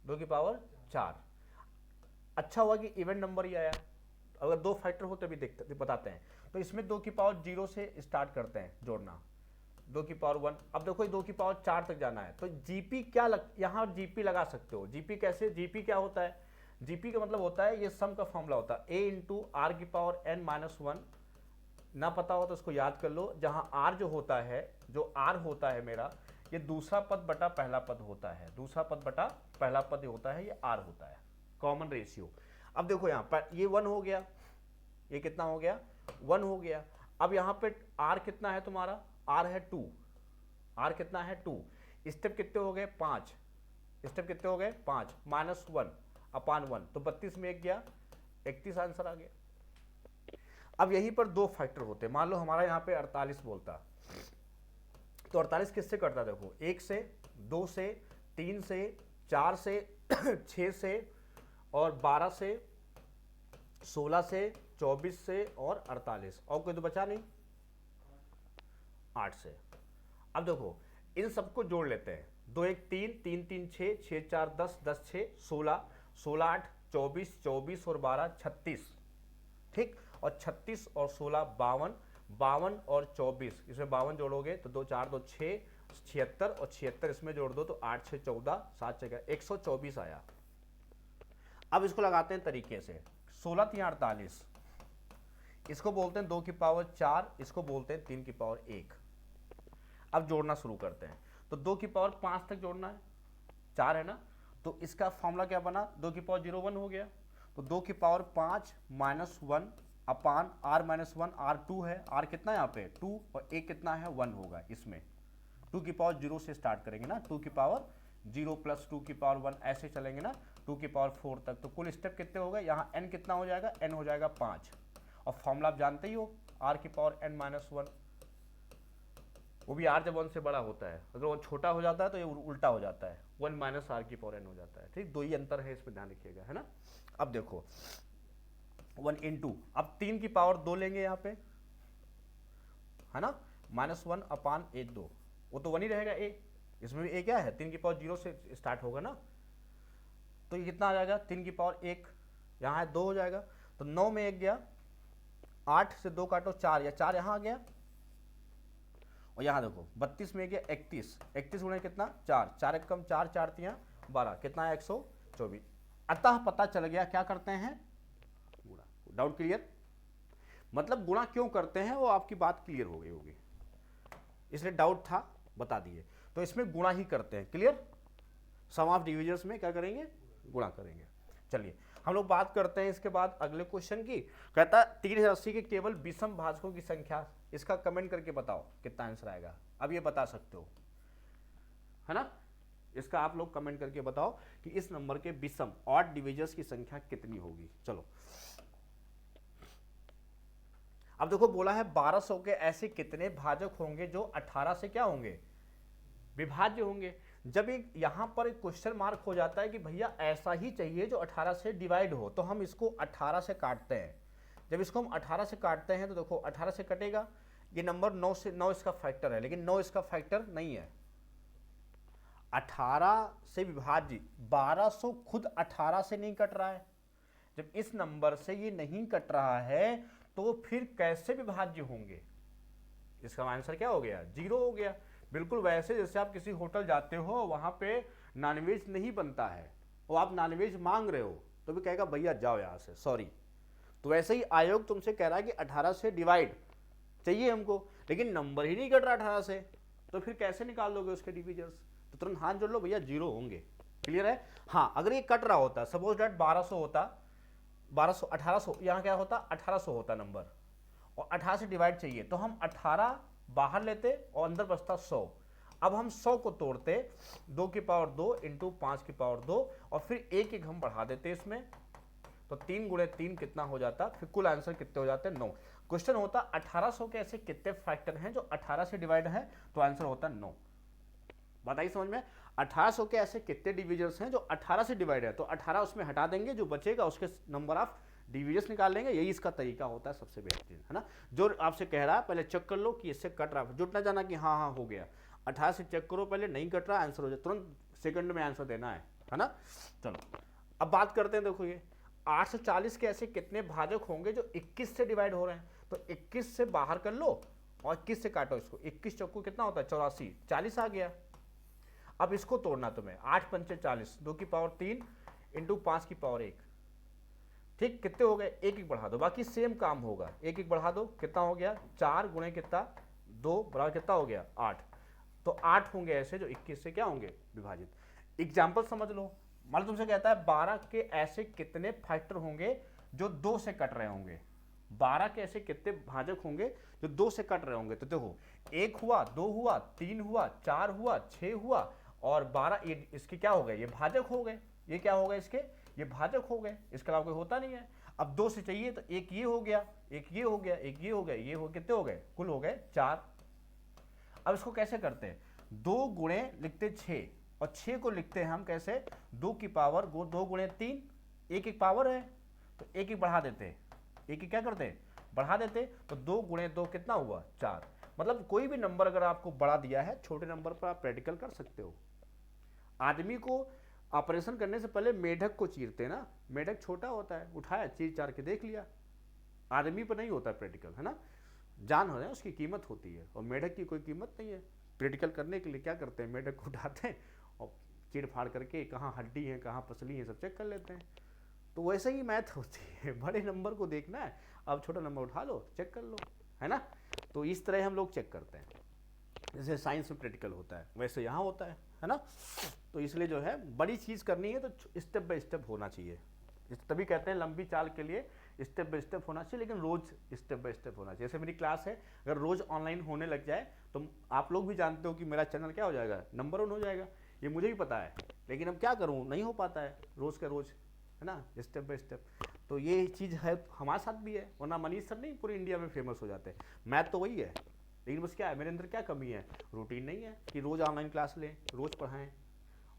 2 की पावर 4। अच्छा हुआ कि इवन नंबर ही आया, अगर 2 फैक्टर होते भी देखते बताते हैं। तो इसमें 2 की पावर 0 से स्टार्ट करते हैं जोड़ना, 2 की पावर 1। अब देखो 2 की पावर 4 तक जाना है तो जीपी क्या यहाँ जीपी लगा सकते हो। जीपी कैसे, जीपी क्या होता है, जीपी का मतलब होता है, ये सम का फॉर्मूला होता है a इंटू आर की पावर n माइनस 1। ना पता हो तो इसको याद कर लो, जहां r जो होता है, जो r होता है मेरा, ये दूसरा पद बटा पहला पद होता है, दूसरा पद बटा पहला पद होता है, ये r होता है, कॉमन रेशियो। अब देखो यहाँ पर ये 1 हो गया, ये कितना हो गया 1 हो गया। अब यहाँ पे r कितना है तुम्हारा, r है 2, r कितना है 2, स्टेप कितने हो गए 5, स्टेप कितने हो गए 5, माइनस 1 अपान 1, तो 32 में 1 गया 31, आंसर आ गया। अब यहीं पर 2 फैक्टर होते हैं, मान लो हमारा यहाँ पे 48 बोलता, तो 48 किससे करता, देखो 1 से, 2 से, 3 से, 4 से 6 से और 12 से, 16 से, 24 से और 48, और कोई तो बचा नहीं 8 से। अब देखो इन सबको जोड़ लेते हैं, 2 1 3 3 3 6 6 4 10 10 6 16 16 8 24 24 और 12 36, ठीक, और 36 और 16 52, 52 और 24, इसमें 52 जोड़ोगे तो 2 4 2 6 76, और 76 इसमें जोड़ दो तो 8 6 14 7 6 124 आया। अब इसको लगाते हैं तरीके से, 16 3 48, इसको बोलते हैं 2 की पावर 4, इसको बोलते हैं 3 की पावर 1। अब जोड़ना शुरू करते हैं, तो 2 की पावर 5 तक जोड़ना है, 4 है ना, तो इसका फॉर्मूला क्या बना, 2 की पावर 0 1 हो गया, तो 2 की पावर 5 माइनस 1 अपान r माइनस 1, r 2 है, r कितना है यहाँ पे 2, और 1 कितना है 1 होगा। इसमें 2 की पावर 0 से स्टार्ट करेंगे ना, 2 की पावर 0 प्लस 2 की पावर 1 ऐसे चलेंगे ना 2 की पावर 4 तक, तो कुल स्टेप कितने हो गए, यहाँ n कितना हो जाएगा, n हो जाएगा 5, और फॉर्मूला आप जानते ही हो r की पावर n माइनस 1, वो भी r जब 1 से बड़ा होता है, अगर वो छोटा हो जाता है तो ये उल्टा हो जाता है, 1 माइनस r की पावर n हो जाता है, ठीक, 2 ही अंतर है, इसमें ध्यान रखिएगा, है ना। अब देखो 1 इंटू, अब 3 की पावर 2 लेंगे यहाँ पे, है ना, माइनस 1 अपान 1 2, वो तो 1 ही रहेगा a, इसमें भी a क्या है, 3 की पावर 0 से स्टार्ट होगा ना, तो ये कितना आ जाएगा 3 की पावर 1, यहाँ है 2 हो जाएगा, तो 9 में 1 गया, 8 से 2 काटो 4, या 4 यहाँ आ गया, और यहाँ देखो 32 में गया 31, 31 गुणे कितना 4, 4 एक कम 4 4 3 12, कितना है 124। अतः पता चल गया क्या करते हैं गुणा। डाउट क्लियर, मतलब गुणा क्यों करते हैं वो आपकी बात क्लियर हो गई होगी, इसलिए डाउट था बता दिए, तो इसमें गुणा ही करते हैं, क्लियर। सम ऑफ डिविजन्स में क्या करेंगे, गुणा करेंगे। चलिए हम लोग बात करते हैं इसके बाद अगले क्वेश्चन की, कहता 380 के केवल विषम भाजकों की संख्या, इसका कमेंट करके बताओ कितना आंसर आएगा। अब ये बता सकते हो, है ना, इसका आप लोग कमेंट करके बताओ कि इस नंबर के विषम ऑड डिविजर्स की संख्या कितनी होगी। चलो अब देखो बोला है 1200 के ऐसे कितने भाजक होंगे जो 18 से क्या होंगे, विभाज्य होंगे। जब एक यहां पर एक क्वेश्चन मार्क हो जाता है कि भैया ऐसा ही चाहिए जो 18 से डिवाइड हो, तो हम इसको 18 से काटते हैं। जब इसको हम 18 से काटते हैं तो देखो 18 से कटेगा, ये नंबर 9 से 9 इसका फैक्टर है, लेकिन 9 इसका फैक्टर नहीं है। 18 से विभाज्य 1200 खुद 18 से नहीं कट रहा है। जब इस नंबर से ये नहीं कट रहा है तो फिर कैसे विभाज्य होंगे? इसका आंसर क्या हो गया? 0 हो गया। बिल्कुल वैसे जैसे आप किसी होटल जाते हो, वहां पे नॉनवेज नहीं बनता है और आप नॉनवेज मांग रहे हो तो भी कहेगा भैया जाओ यहाँ से, सॉरी। तो वैसे ही आयोग तुमसे कह रहा है कि 18 से डिवाइड चाहिए हमको, लेकिन नंबर ही नहीं कट रहा 18 से, तो फिर कैसे निकाल लोगे उसके डिविजर्स? तो तुरंत हाथ जोड़ लो, भैया 0 होंगे। क्लियर है? हाँ, अगर ये कट रहा होता, सपोज डेट 1200 होता, 1200 1800, यहाँ क्या होता 1800 होता नंबर, और 18 से डिवाइड चाहिए, तो हम 18 बाहर लेते और अंदर बचता 100। अब हम 100 को तोड़ते 2 की पावर 2 इंटू 5 की पावर 2 और फिर एक एक हम बढ़ा देते इसमें, तो 3 गुणे 3 कितना हो जाता? फिर कुल आंसर कितने हो जाते? 9। क्वेश्चन होता 1800 के ऐसे कितने फैक्टर हैं जो 18 से डिवाइड है, तो आंसर होता 9। बताइए समझ में? 1800 के ऐसे कितने डिविजर्स हैं जो 18 से डिवाइड है, तो 18 उसमें हटा देंगे, जो बचेगा उसके नंबर ऑफ डिविजर्स निकाल लेंगे। यही इसका तरीका होता है सबसे बेहतरीन, है ना? जो आपसे कह रहा है पहले चेक कर लो कि इससे कट रहा है, जुट ना जाना कि हाँ हाँ हो गया। 18 से चेक करो पहले, नहीं कट रहा आंसर हो जाए, तुरंत सेकंड में आंसर देना है ना? चलो अब बात करते हैं। देखो ये 840 के ऐसे कितने भाजक होंगे जो 21 से डिवाइड हो रहे हैं, तो 21 से बाहर कर लो और 21 से काटो इसको। 21 चौको कितना होता है? 84, 40 आ गया। अब इसको तोड़ना तुम्हें, 8 पंचे 40, 2 की पावर 3 इंटू 5 की पावर 1। ठीक, कितने हो गए? एक एक बढ़ा दो, बाकी सेम काम होगा। एक एक बढ़ा दो, कितना हो गया? 4 गुणे कितना? 2 बराबर कितना हो गया? 8। तो 8 होंगे ऐसे जो 21 से क्या होंगे? विभाजित। एग्जाम्पल समझ लो, मान लो तुमसे कहता है 12 के ऐसे कितने फैक्टर होंगे जो 2 से कट रहे होंगे। 12 के ऐसे कितने भाजक होंगे जो 2 से कट रहे होंगे? तो देखो 1 हुआ, 2 हुआ, 3 हुआ, 4 हुआ, 6 हुआ और 12, ये इसके क्या हो गए? ये भाजक हो गए। ये क्या हो गए? इसके ये भाजक हो गए, इसके अलावा कोई होता नहीं है। अब 2 से चाहिए तो एक ये हो गया, एक ये हो गया, एक ये हो गया, ये हो, कितने हो गए? कुल हो गए 4। अब इसको कैसे करते हैं? 2 गुणे लिखते 6 और 6 को लिखते हैं हम कैसे? 2 की पावर 2 गुणे 3, एक एक पावर है तो एक एक बढ़ा देते, एक एक क्या करते? बढ़ा देते। तो 2 गुणे 2 कितना हुआ? 4। मतलब कोई भी नंबर अगर आपको बड़ा दिया है, छोटे नंबर पर आप प्रैक्टिकल कर सकते हो। आदमी को ऑपरेशन करने से पहले मेढक को चीरते ना, मेढक छोटा होता है, उठाया चीर चार के देख लिया। आदमी पर नहीं होता प्रैक्टिकल, है ना? जान हो जाए उसकी कीमत होती है, और मेढक की कोई कीमत नहीं है। प्रैक्टिकल करने के लिए क्या करते हैं? मेढक को उठाते हैं और चीर फाड़ करके कहाँ हड्डी है कहाँ पसली है सब चेक कर लेते हैं। तो वैसे ही मैथ होती है, बड़े नंबर को देखना है, अब छोटा नंबर उठा लो चेक कर लो, है ना? तो इस तरह हम लोग चेक करते हैं, जैसे साइंस में प्रैक्टिकल होता है वैसे यहाँ होता है ना? तो इसलिए जो है बड़ी चीज़ करनी है तो स्टेप बाय स्टेप होना चाहिए। तभी कहते हैं लंबी चाल के लिए स्टेप बाय स्टेप होना चाहिए, लेकिन रोज स्टेप बाय स्टेप होना चाहिए। जैसे मेरी क्लास है, अगर रोज ऑनलाइन होने लग जाए तो आप लोग भी जानते हो कि मेरा चैनल क्या हो जाएगा? नंबर 1 हो जाएगा। ये मुझे भी पता है, लेकिन अब क्या करूँ, नहीं हो पाता है रोज का रोज, है ना? Step by step. तो ये चीज़ है हमारे साथ भी है, वरना मनीष सर नहीं पूरे इंडिया में फेमस हो जाते हैं। मैथ तो वही है, लेकिन बस क्या है, मेरे अंदर क्या कमी है? रूटीन नहीं है कि रोज़ ऑनलाइन क्लास लें, रोज़ पढ़ाएं।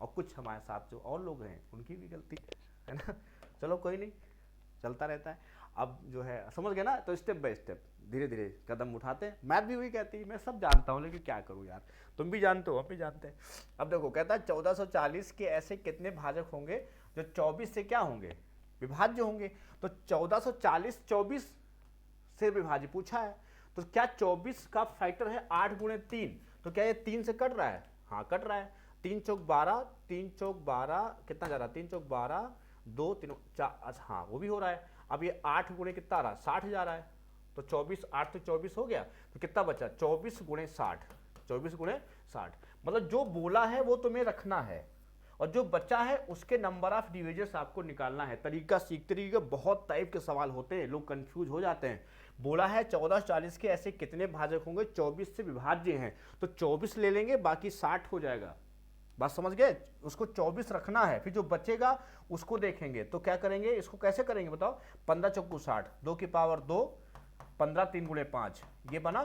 और कुछ हमारे साथ जो और लोग हैं उनकी भी गलती है ना? चलो कोई नहीं, चलता रहता है। अब जो है समझ गए ना? तो स्टेप बाय स्टेप धीरे धीरे कदम उठाते हैं। मैथ भी वही कहती है, मैं सब जानता हूँ, लेकिन क्या करूँ यार, तुम भी जानते हो हम भी जानते हैं। अब देखो कहता है 1440 के ऐसे कितने भाजक होंगे जो 24 से क्या होंगे? विभाज्य होंगे। तो 1440 24 से विभाज्य पूछा है, तो क्या 24 का फैक्टर है 8 गुणे 3? तो क्या ये 3 से कट रहा है? हाँ कट रहा है। 3 चौक 12, 3 चौक 12 कितना जा रहा है? 3 चौक 12, 2 3 4, अच्छा हाँ वो भी हो रहा है। अब ये 8 गुणे कितना आ रहा है? 60 जा रहा है। तो 24, 8 तो 24 हो गया, तो कितना बचा? 24 गुणे 60, 24 गुणे 60। मतलब जो बोला है वो तुम्हें रखना है, और जो बच्चा है उसके नंबर ऑफ डिविजर्स आपको निकालना है। तरीका सीखते रहिएगा, बहुत टाइप के सवाल होते हैं, लोग कंफ्यूज हो जाते हैं। बोला है 1440 के ऐसे कितने भाजक होंगे 24 से विभाज्य हैं, तो 24 ले लेंगे, बाकी 60 हो जाएगा। बात समझ गए? उसको 24 रखना है, फिर जो बचेगा उसको देखेंगे। तो क्या करेंगे, इसको कैसे करेंगे बताओ? 15 चौको 60, 2 की पावर 2, 15 3 गुणे 5, ये बना।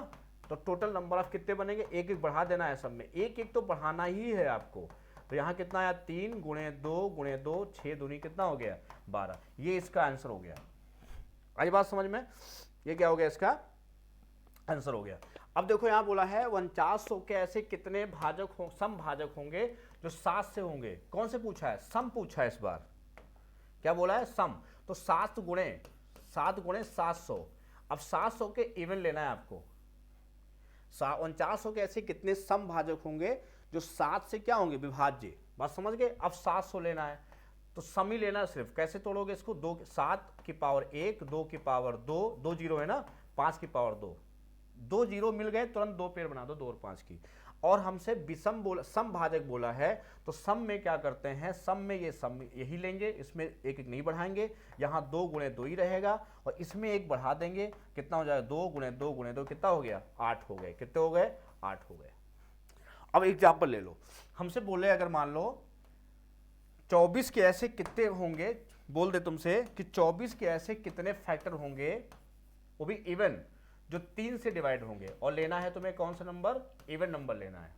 तो टोटल नंबर ऑफ कितने बनेंगे? एक एक बढ़ा देना है सब में, एक एक तो बढ़ाना ही है आपको। तो यहाँ कितना आया? 3 गुणे 2 गुणे 2, 6 दूनी कितना हो गया? 12। ये इसका आंसर हो गया। आई बात समझ में? ये क्या हो गया इसका आंसर हो गया। अब देखो यहाँ बोला है 4900 के ऐसे कितने भाजक हो, सम भाजक होंगे जो 7 से होंगे। कौन से पूछा है? सम पूछा है इस बार। क्या बोला है? सम। तो 7 गुणे 700। अब 700 के इवन लेना है आपको। 4900 के ऐसे कितने सम भाजक होंगे जो 7 से क्या होंगे? विभाज्य। बात समझ गए? अब 700 लेना है तो सम ही लेना है सिर्फ। कैसे तोड़ोगे इसको? 7 की पावर 1, 2 की पावर 2, 2 जीरो है ना, 5 की पावर 2, 2 जीरो मिल गए, तुरंत 2 पेड़ बना दो, 2 और 5 की। और हमसे विषम बोला, सम भाजक बोला है, तो सम में क्या करते हैं? सम में ये सम यही लेंगे, इसमें एक एक नहीं बढ़ाएंगे, यहाँ 2 गुणे 2 ही रहेगा और इसमें एक बढ़ा देंगे। कितना हो जाएगा? 2 गुणे 2 गुणे 2 कितना हो गया? 8 हो गए। कितने हो गए? 8 हो गए। अब एग्जाम्पल ले लो। हमसे बोले अगर मान लो 24 के ऐसे कितने होंगे, बोल दे तुमसे कि 24 के ऐसे कितने फैक्टर होंगे, वो भी इवन, जो 3 से डिवाइड होंगे। और लेना है तुम्हें कौन सा नंबर? इवन नंबर लेना है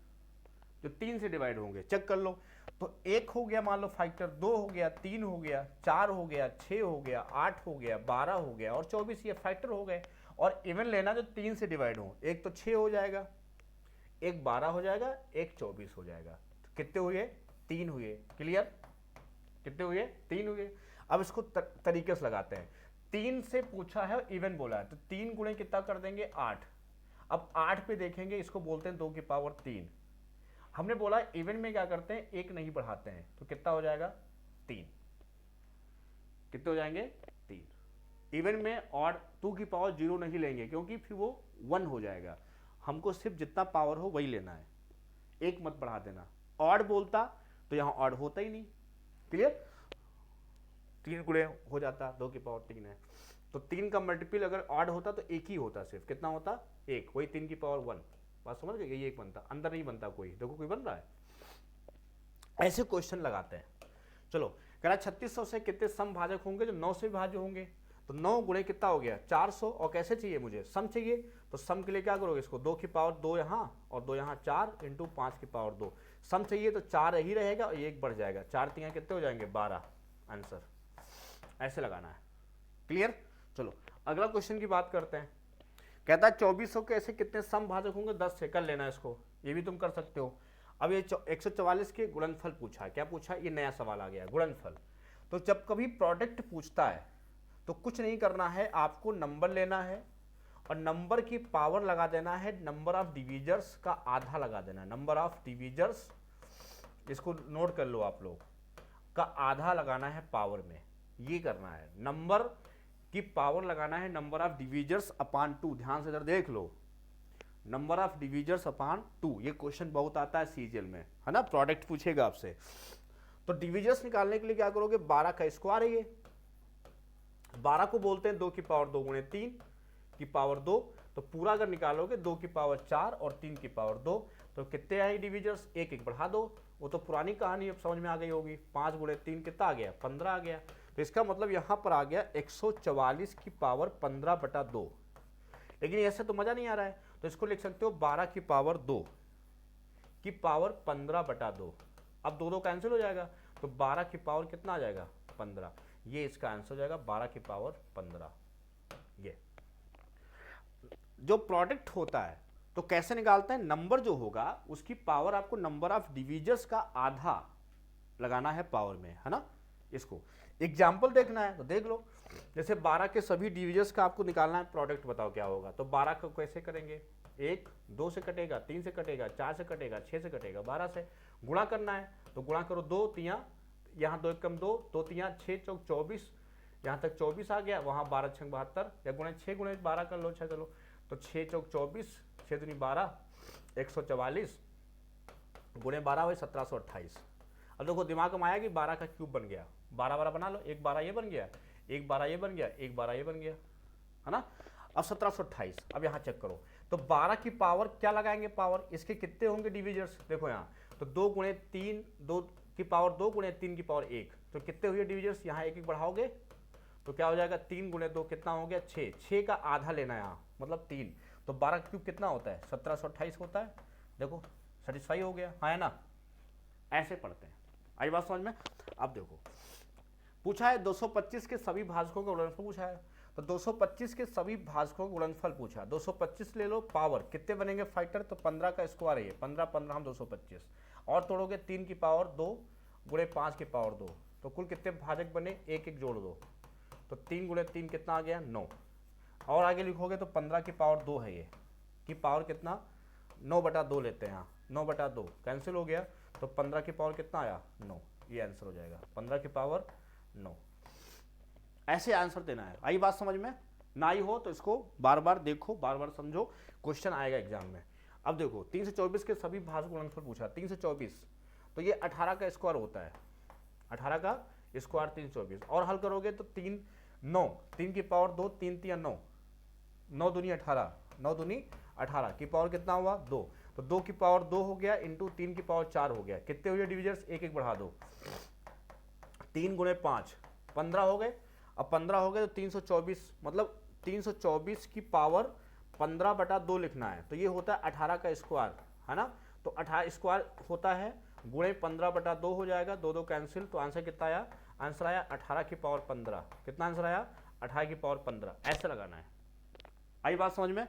जो 3 से डिवाइड होंगे। चेक कर लो। तो 1 हो गया मान लो फैक्टर, 2 हो गया, 3 हो गया, 4 हो गया, 6 हो गया, 8 हो गया, 12 हो गया और 24 ये फैक्टर हो गए। और इवन लेना जो 3 से डिवाइड हो। एक तो 6 हो जाएगा, एक 12 हो जाएगा, एक 24 हो जाएगा। तो कितने हुए? 3 हुए। क्लियर? कितने हुए? 3 हुए। अब इसको तरीके से लगाते हैं। 3 से पूछा है, इवन बोला है, तो 3 गुणे कितना कर देंगे? 8। अब 8 पे देखेंगे, इसको बोलते हैं 2 की पावर 3। हमने बोला इवन में क्या करते हैं? एक नहीं बढ़ाते हैं, तो कितना हो जाएगा? 3। कितने हो जाएंगे? 3। इवन में और 2 की पावर 0 नहीं लेंगे क्योंकि फिर वो 1 हो जाएगा। हमको सिर्फ जितना पावर हो वही लेना है, एक मत बढ़ा देना। ऑड बोलता तो यहां ऑड होता ही नहीं। क्लियर? 3 गुणे हो जाता, 2 की पावर 3 है, तो 3 का मल्टीपल अगर ऑड होता तो एक ही होता, सिर्फ कितना होता? 1। वही 3 की पावर 1। बात समझ गए? ये एक बनता, अंदर नहीं बनता कोई। देखो कोई बन रहा है। ऐसे क्वेश्चन लगाते हैं। चलो, कह रहा 3600 से कितने सम भाजक होंगे जो 9 से विभाज्य होंगे। तो 9 गुणे कितना हो गया? 400। और कैसे चाहिए मुझे? सम चाहिए। तो सम के लिए क्या करोगे? इसको 2 की पावर 2 यहाँ और 2 यहाँ, 4 इंटू 5 की पावर 2। सम चाहिए तो 4 ही रहेगा और 1 बढ़ जाएगा। 4 3 कितने हो जाएंगे? 12। आंसर ऐसे लगाना है। क्लियर? चलो अगला क्वेश्चन की बात करते हैं। कहता है 2400 के ऐसे कितने सम भाजक होंगे 10 से। कर लेना इसको, ये भी तुम कर सकते हो। अब ये 144 के गुणनफल पूछा है। क्या पूछा है? ये नया सवाल आ गया, गुणनफल। तो जब कभी प्रोडक्ट पूछता है तो कुछ नहीं करना है, आपको नंबर लेना है और नंबर की पावर लगा देना है, नंबर ऑफ डिविजर्स का आधा लगा देना है। नंबर ऑफ डिविजर्स, इसको नोट कर लो आप लोग, का आधा लगाना है पावर में। ये करना है, नंबर की पावर लगाना है नंबर ऑफ डिविजर्स अपान 2। ध्यान से इधर देख लो, नंबर ऑफ डिविजर्स अपान 2। ये क्वेश्चन बहुत आता है सीजीएल में, है ना, प्रोडक्ट पूछेगा आपसे। तो डिविजर्स निकालने के लिए क्या करोगे? 12 का स्क्वायर है ये, 12 को बोलते हैं 2 की पावर 2 गुणे 3 की पावर 2। तो पूरा अगर निकालोगे 2 की पावर 4 और 3 की पावर 2, तो कितने आए डिविजर्स? एक एक बढ़ा दो। वो तो पुरानी कहानी अब समझ में आ गई होगी। 5 गुणे 3 कितना आ गया? 15 आ गया। तो इसका मतलब यहां पर आ गया 144 की पावर 15/2। लेकिन ऐसे तो मजा नहीं आ रहा है, तो इसको लिख सकते हो 12 की पावर 2 की पावर 15/2। अब 2 कैंसिल हो जाएगा, तो 12 की पावर कितना आ जाएगा? 15। ये इसका आंसर हो जाएगा 12 की पावर 15। ये जो प्रोडक्ट होता है तो कैसे निकालते हैं? नंबर जो होगा उसकी पावर आपको नंबर ऑफ डिविजर्स का आधा लगाना है पावर में, है ना। इसको एग्जाम्पल देखना है तो देख लो। जैसे 12 के सभी डिविजर्स का आपको निकालना है, प्रोडक्ट बताओ क्या होगा। तो 12 को कैसे करेंगे? 1 2 से कटेगा, 3 से कटेगा, 4 से कटेगा, 6 से कटेगा, 12 से गुणा करना है। तो गुणा करो 2 3, यहाँ 2 कम 2, 2 3 6 चौक 24, यहाँ तक 24 आ गया, वहाँ 12 6 72, या गुणे 6 गुणे 12 कर लो, 6 कर लो। तो 6 चौक 24, 6 दूनी 12, 144 गुणे 12 हुए 1728। अब देखो दिमाग में आया कि 12 का क्यूब बन गया, 12 12 बना लो, 1 12 ये बन गया, 1 12 ये बन गया, 1 12 ये बन गया, है ना। अब 1728, अब यहाँ चेक करो। तो 12 की पावर क्या लगाएंगे? पावर इसके कितने होंगे डिविजर्स? देखो यहाँ तो 2 गुणे 3, 2 की पावर 2 गुणे 3 की पावर 1, तो कितने हुए डिविजर्स? यहाँ एक एक बढ़ाओगे तो क्या हो जाएगा? 3 गुणे 2 कितना हो गया? 6। 6 का आधा लेना है यहाँ, मतलब 3। तो 12 क्यूब कितना होता है? 1728 होता है। देखो सेटिस्फाई हो गया, हाँ है ना। ऐसे पढ़ते हैं, आई बात समझ में। अब देखो पूछा है 225 के सभी भाजकों का गुणनफल पूछा है। तो 225 के सभी भाजकों का गुणनफल पूछा। 225 ले लो, पावर कितने बनेंगे फाइटर, तो 15 का स्क्वायर है, 15 15 हम 225, और तोड़ोगे 3 की पावर 2 गुणे 5 की पावर 2, तो कुल कितने भाजक बने, एक एक जोड़ दो, तो 3 गुणे 3 कितना आ गया, 9, और आगे लिखोगे तो 15 की पावर 2 है, ये की पावर कितना 9/2 लेते हैं, यहाँ 9/2 कैंसिल हो गया, तो 15 की पावर कितना आया 9, ये आंसर हो जाएगा 15 की पावर 9। ऐसे आंसर देना है। आई बात समझ में, ना ही हो तो इसको बार बार देखो, बार बार समझो, क्वेश्चन आएगा एग्जाम में। अब देखो 3 से 24 के सभी भाजक गुणनफल पूछा, 3 से 24 तो ये 18 का स्क्वायर होता है, 18 का स्क्वायर 3 से 24, और हल करोगे तो 3 9, 3 की पावर 2, 3 3 9, 9 दूनी 18, 9 दूनी 18 की पावर कितना हुआ 2, तो 2 की पावर 2 हो गया इंटू 3 की पावर 4 हो गया, कितने हुए डिविजर्स, एक एक बढ़ा दो, 3 गुणे 5 15 हो गए, अब 15 हो गए तो 324, मतलब 324 की पावर 15/2 लिखना है, तो ये होता है 18 का स्क्वायर, है ना, तो 18 स्क्वायर होता है गुणे 15/2 हो जाएगा, 2 2 कैंसिल, तो आंसर कितना आया, आंसर आया 18 की पावर 15, कितना आंसर आया 18 की पावर 15, ऐसे लगाना है। आई बात समझ में,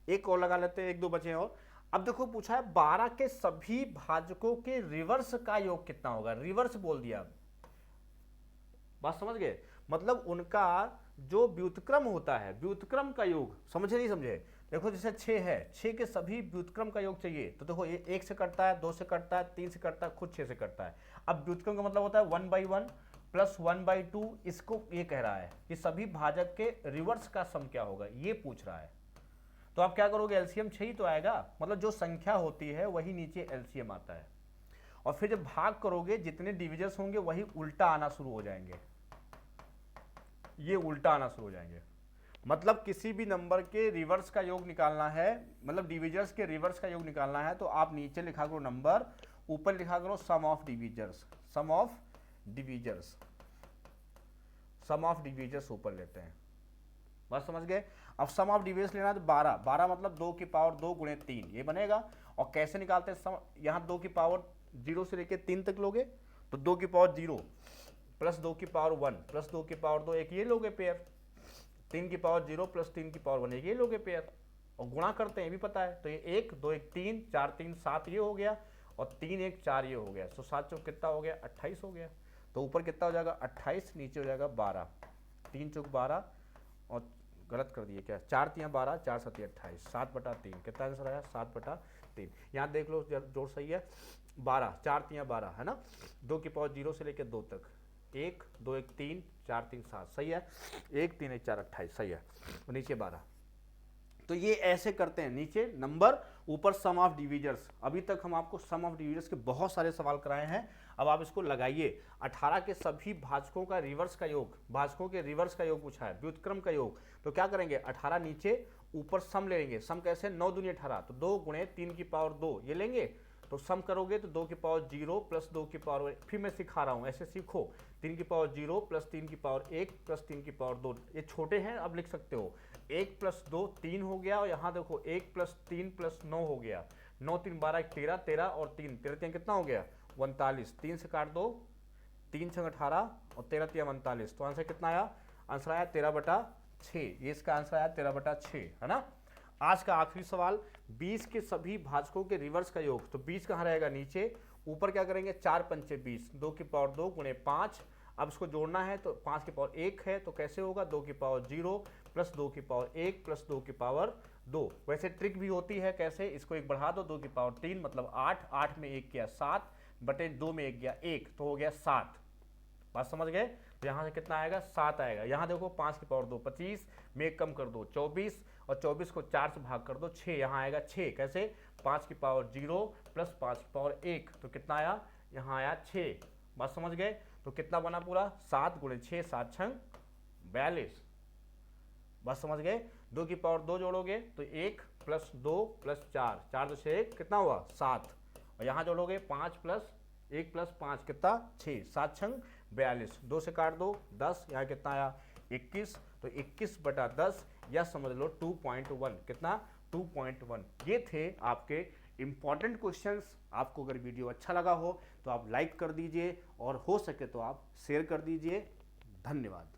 एक और लगा लेते हैं, एक दो बचे और। अब देखो पूछा है 12 के सभी भाजकों के रिवर्स का योग कितना होगा, रिवर्स बोल दिया, बात समझ गए, मतलब उनका जो व्युत्क्रम होता है, व्युत्क्रम का योग, समझे नहीं समझे, देखो जैसे 6 है, 6 के सभी व्युत्क्रम का योग चाहिए, तो देखो ये 1 से कटता है, 2 से कटता है, 3 से कटता है, खुद 6 से कटता है। अब व्युत्क्रम का मतलब होता है 1/1 प्लस 1/2, इसको ये कह रहा है कि सभी भाजक के रिवर्स का सम क्या होगा, ये पूछ रहा है। तो आप क्या करोगे, एलसीएम 6 ही तो आएगा, मतलब जो संख्या होती है वही नीचे एलसीएम आता है, और फिर जब भाग करोगे जितने डिविजर्स होंगे वही उल्टा आना शुरू हो जाएंगे, ये उल्टा आना शुरू हो जाएंगे। मतलब किसी भी नंबर के रिवर्स का योग निकालना है, मतलब डिविजर्स के रिवर्स का योग निकालना है, तो आप नीचे लिखा करो नंबर, ऊपर लिखा करो sum of divisors, sum of divisors, sum of divisors ऊपर लेते हैं, बस समझ गए। अब सम ऑफ डिविजर्स लेना है तो 12, 12 मतलब 2 की पावर 2 गुणे 3, ये बनेगा। और कैसे निकालते हैं सम, यहाँ 2 की पावर 0 से लेके 3 तक लोगे, तो 2 की पावर 0 प्लस 2 की पावर 1 प्लस 2 की पावर 2, एक ये लोगे पेयर, 3 की पावर 0 प्लस 3 की पावर 1, एक ये लोगे पेयर, और गुणा करते हैं ये भी पता है, तो ये 1 2 1 3 4 3 7 ये हो गया, और 3 1 4 ये हो गया, तो 7 चौक कितना हो गया 28 हो गया, तो ऊपर कितना हो जाएगा 28, नीचे हो जाएगा 12, 3 चौक 12, और गलत कर दिए क्या, 4 3 12 4 7 28, 7/3, कितना आंसर आया 7/3। यहाँ देख लो जोड़ सही है, 12 4 3 12 है ना, 2 की पावर 0 से लेकर 2 तक, 1 2 1 3 4 3 7 सही है, 1 3 1 4 28 सही है, और नीचे 12। तो ये ऐसे करते हैं, नीचे नंबर ऊपर सम ऑफ डिविजर्स। अभी तक हम आपको सम ऑफ डिविजर्स के बहुत सारे सवाल कराए हैं, अब आप इसको लगाइए। 18 के सभी भाजकों का रिवर्स का योग, भाजकों के रिवर्स का योग पूछा है, व्युत्क्रम का योग, तो क्या करेंगे 18 नीचे, ऊपर सम लेंगे, सम कैसे 9 दूनी 18, तो 2 गुणे 3 की पावर 2 ये लेंगे, तो सम करोगे तो 2 की पावर 0 प्लस 2 की पावर, फिर मैं सिखा रहा हूँ ऐसे सीखो, 3 की पावर 0 प्लस 3 की पावर 1 प्लस 3 की पावर 2, ये छोटे हैं अब लिख सकते हो, 1 प्लस 2 3 हो गया, और यहाँ देखो 1 प्लस 3 प्लस 9 हो गया, 9 3 12 13, 13 और 3 13 3 कितना हो गया 39, 3 से काट दो, 3 6 18 और 13 3 39, तो आंसर कितना आया, आंसर आया 13/6, ये इसका आंसर आया 13/6, है ना। आज का आखिरी सवाल, 20 के सभी भाजकों के रिवर्स का योग, तो 20 कहाँ रहेगा नीचे, ऊपर क्या करेंगे 4 पंचे 20, 2 की पावर 2 गुणे 5, अब इसको जोड़ना है तो 5 की पावर 1 है, तो कैसे होगा 2 की पावर 0 प्लस 2 की पावर 1 प्लस 2 की पावर 2, वैसे ट्रिक भी होती है, कैसे, इसको एक बढ़ा दो, 2 की पावर 3 मतलब 8, 8 में 1 किया 7 बटे 2 में 1 गया 1, तो हो गया 7, बात समझ गए। तो यहाँ से कितना आएगा 7 आएगा, यहाँ देखो 5 की पावर 2 25 में 1 कम कर दो 24, और 24 को 4 से भाग कर दो 6, यहाँ आएगा 6, कैसे 5 की पावर 0 प्लस 5 की पावर 1, तो कितना आया, यहाँ आया 6, बात समझ गए। तो कितना बना पूरा 7 गुणे 6 7 6 42, बात समझ गए। 2 की पावर 2 जोड़ोगे तो 1 प्लस 2 प्लस 4, 4 2 6 कितना हुआ 7, और यहाँ जोड़ोगे 5 प्लस 1 प्लस 5 कितना 6, 7 6 42, 2 से काट दो 10, यहाँ कितना आया 21, तो 21/10 या समझ लो 2.1, कितना 2.1। ये थे आपके इंपॉर्टेंट क्वेश्चंस। आपको अगर वीडियो अच्छा लगा हो तो आप लाइक कर दीजिए, और हो सके तो आप शेयर कर दीजिए। धन्यवाद।